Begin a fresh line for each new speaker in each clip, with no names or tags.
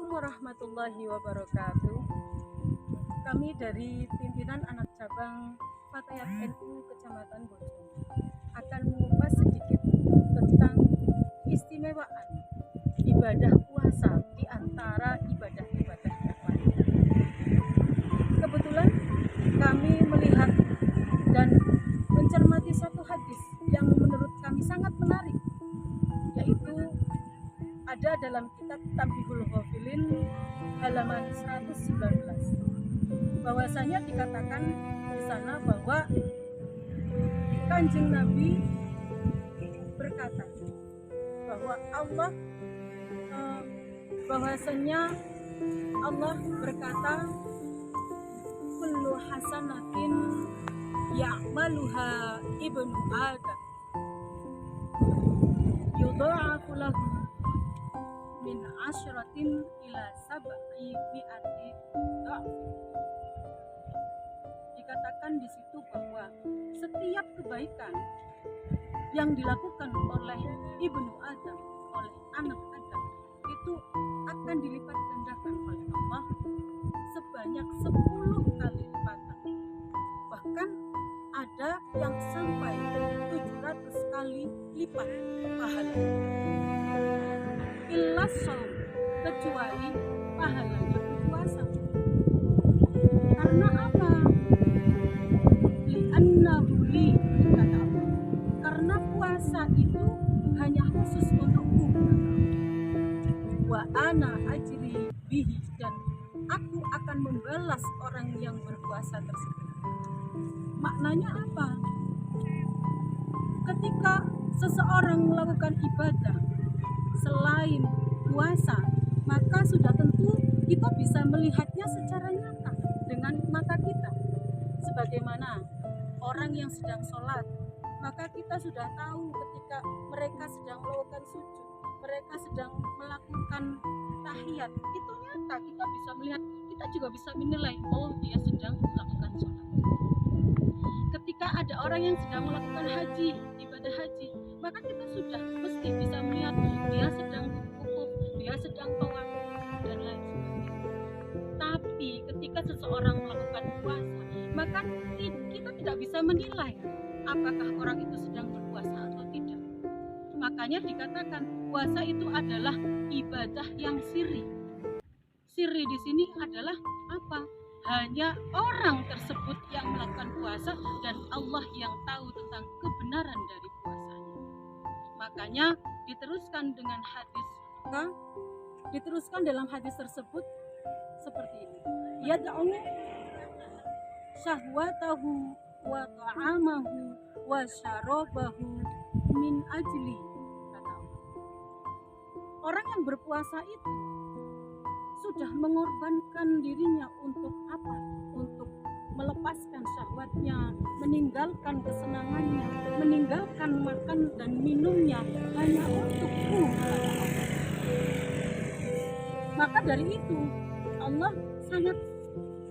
Assalamualaikum warahmatullahi wabarakatuh. Kami dari pimpinan anak cabang Fatayat NU Kecamatan Bojong akan mengupas sedikit tentang keistimewaan ibadah puasa di antara ibadah-ibadah yang lain. Kebetulan kami melihat dan mencermati satu hadis yang menurut kami sangat menarik, yaitu ada dalam kitab Tanbihul Ghafilin halaman 119, bahwasanya dikatakan di sana bahwa Kanjeng Nabi berkata bahwa bahwasanya Allah berkata, kullu hasanatin ya'maluha ibnu Adam yudha'afu lahu min asyratin ila sab'i mi'ati dha'f. Dikatakan di situ bahwa setiap kebaikan yang dilakukan oleh ibnu Adam, oleh anak Adam, itu akan dilipat gandakan oleh Allah sebanyak 10 kali lipatan. Bahkan ada yang sampai 700 kali lipat pahala. Illa shaum, kecuali pahalanya berpuasa. Karena apa? Li'annahu li, kata Allah. Karena puasa itu hanya khusus untukku. Wa ana ajri bihi, dan aku akan membalas orang yang berpuasa tersebut. Maknanya apa? Ketika seseorang melakukan ibadah selain puasa, maka sudah tentu kita bisa melihatnya secara nyata dengan mata kita. Sebagaimana orang yang sedang sholat, maka kita sudah tahu ketika mereka sedang melakukan sujud, mereka sedang melakukan tahiyat, itu nyata, kita bisa melihat, kita juga bisa menilai, oh dia sedang melakukan sholat. Ketika ada orang yang sedang melakukan haji, ibadah haji, maka kita sudah mesti bisa melihat dia sedang wukuf, dia sedang tawaf, dan lain sebagainya. Tapi ketika seseorang melakukan puasa, maka kita tidak bisa menilai apakah orang itu sedang berpuasa atau tidak. Makanya dikatakan puasa itu adalah ibadah yang sirri. Sirri di sini adalah apa? Hanya orang tersebut yang melakukan puasa dan Allah yang tahu tentang kebenaran dari puasanya. Makanya diteruskan dengan hadis, diteruskan dalam hadis tersebut seperti ini. Yad'u syahwatahu wa ta'amahu wa syarabahu min ajli, kata Allah. Orang yang berpuasa itu sudah mengorbankan dirinya untuk apa? Untuk melepaskan syahwatnya, meninggalkan kesenangannya, meninggalkan makan dan minumnya hanya untukku. Maka dari itu Allah sangat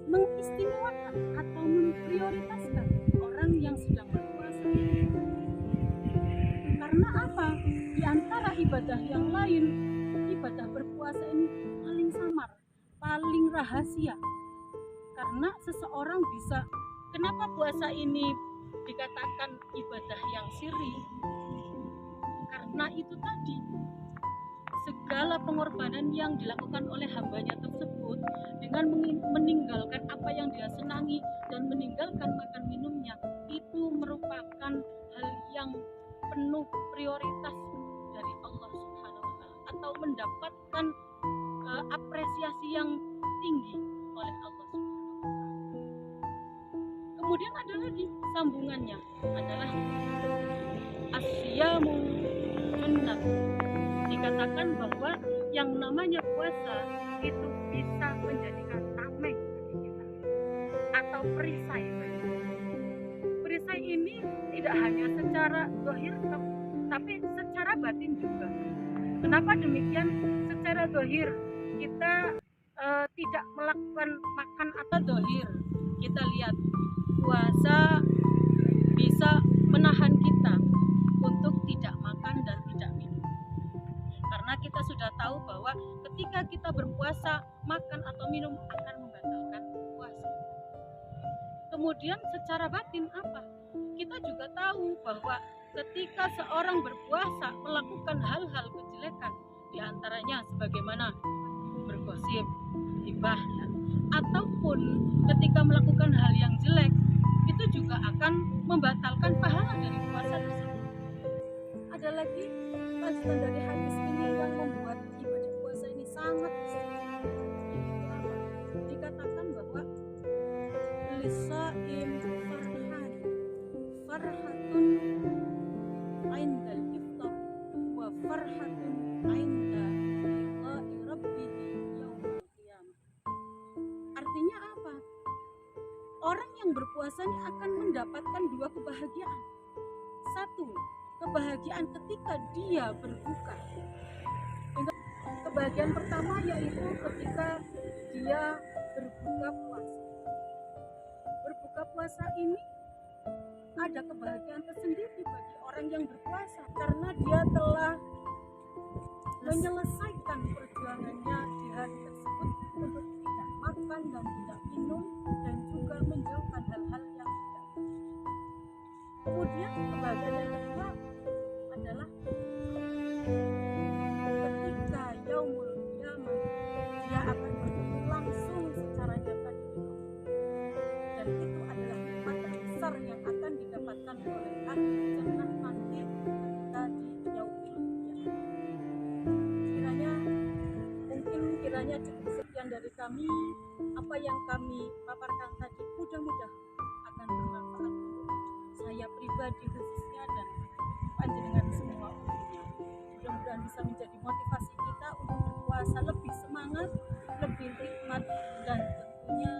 mengistimewakan atau memprioritaskan orang yang sedang berpuasa. Karena apa? Di antara ibadah yang lain, ibadah berpuasa ini paling samar, paling rahasia. Karena seseorang bisa, kenapa puasa ini dikatakan ibadah yang sirri? Karena itu tadi, segala pengorbanan yang dilakukan oleh hambanya tersebut dengan meninggalkan apa yang dia senangi dan meninggalkan makan minumnya, itu merupakan hal yang penuh prioritas dari Allah Subhanahu wa Ta'ala, atau mendapatkan apresiasi yang tinggi oleh Allah Subhanahu wa Ta'ala. Kemudian ada lagi sambungannya adalah asyamu junnah. Dikatakan bahwa yang namanya puasa itu bisa menjadikan tameng bagi kita atau perisai bagi kita. Perisai ini tidak hanya secara zahir tapi secara batin juga. Kenapa demikian? Secara zahir kita tidak melakukan makan atau zahir. Kita lihat puasa bisa menahan kita untuk tidak makan dan tidak minum. Karena kita sudah tahu bahwa ketika kita kita berpuasa, makan atau minum akan membatalkan puasa. Kemudian secara batin apa? Kita juga tahu bahwa ketika seorang berpuasa melakukan hal-hal kejelekan, diantaranya sebagaimana bergosip, gibah, ya, ataupun ketika melakukan hal yang jelek, itu juga akan membatalkan pahala dari puasa tersebut. Ada lagi lanjutan dari hadis ini yang membuat ibadah puasa ini sangat istimewa. Dikatakan bahwa lisaim farhatun indal iftar wa farhatun inda liqa'i rabbih yaumil qiyamah. Artinya apa? Orang yang berpuasa ini akan mendapatkan dua kebahagiaan. Satu, kebahagiaan ketika dia berbuka. Kebahagiaan pertama yaitu ketika dia berbuka puasa. Berbuka puasa ini ada kebahagiaan tersendiri bagi orang yang berpuasa karena dia telah menyelesaikan perjuangannya di hari tersebut untuk tidak makan dan tidak minum dan juga menjauhkan hal-hal yang tidak baik. Kemudian kebahagiaan yang kedua adalah ketika yaumul qiyamah dia akan bertemu langsung secara nyata di muka bumi. Dan itu adalah nikmat terbesar yang akan didapatkan oleh ahli jannah nanti ketika di yaumul qiyamah. Kiranya cukup sekian dari kami. Apa yang kami paparkan tadi mudah-mudahan akan bermanfaat untuk saya pribadi khususnya dan panjenengan semua umumnya. Mudah-mudahan bisa menjadi motivasi kita untuk berpuasa lebih semangat, lebih hikmat, dan tentunya